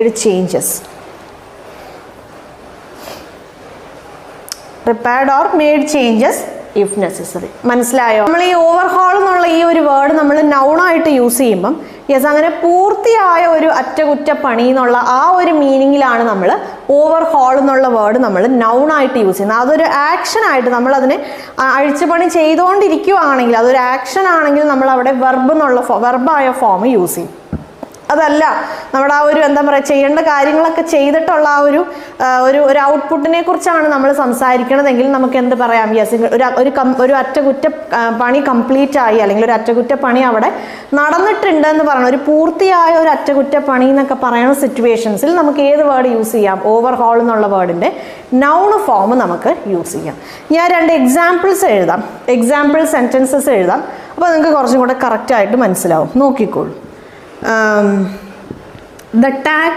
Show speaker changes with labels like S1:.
S1: changes. Repaired or made changes if necessary. മനസ്സിലായോ? നമ്മൾ ഈ ഓവർഹോൾ എന്നുള്ള ഈ ഒരു വേർഡ് നമ്മൾ നൗൺ ആയിട്ട് യൂസ് ചെയ്യുമ്പം യെസ് അങ്ങനെ പൂർത്തിയായ ഒരു അറ്റകുറ്റപ്പണി എന്നുള്ള ആ ഒരു മീനിങ്ങിലാണ് നമ്മൾ ഓവർഹോൾ എന്നുള്ള വേർഡ് നമ്മൾ നൗൺ ആയിട്ട് യൂസ് ചെയ്യുന്നത്. അതൊരു ആക്ഷൻ ആയിട്ട് നമ്മൾ അതിനെ അഴിച്ചുപണി ചെയ്തുകൊണ്ടിരിക്കുകയാണെങ്കിൽ അതൊരു ആക്ഷൻ ആണെങ്കിൽ നമ്മൾ അവിടെ വെർബായ ഫോം യൂസ് ചെയ്യും. അതല്ല നമ്മുടെ ആ ഒരു എന്താ പറയുക ചെയ്യേണ്ട കാര്യങ്ങളൊക്കെ ചെയ്തിട്ടുള്ള ആ ഒരു ഔട്ട്പുട്ടിനെ കുറിച്ചാണ് നമ്മൾ സംസാരിക്കണതെങ്കിൽ നമുക്ക് എന്ത് പറയാം? യെസ് ഒരു അറ്റകുറ്റ പണി കംപ്ലീറ്റ് ആയി അല്ലെങ്കിൽ ഒരു അറ്റകുറ്റപ്പണി അവിടെ നടന്നിട്ടുണ്ട് എന്ന് പറയണം. ഒരു പൂർത്തിയായ ഒരു അറ്റകുറ്റപ്പണി എന്നൊക്കെ പറയുന്ന സിറ്റുവേഷൻസിൽ നമുക്ക് ഏത് വേർഡ് യൂസ് ചെയ്യാം? ഓവർഹോൾ എന്നുള്ള വേർഡിൻ്റെ നൗൺ ഫോം നമുക്ക് യൂസ് ചെയ്യാം. ഞാൻ 2 എക്സാമ്പിൾസ് എഴുതാം, എക്സാമ്പിൾ സെൻറ്റൻസസ് എഴുതാം. അപ്പോൾ നിങ്ങൾക്ക് കുറച്ചും കൂടെ കറക്റ്റായിട്ട് മനസ്സിലാവും. നോക്കിക്കോളൂ. The tax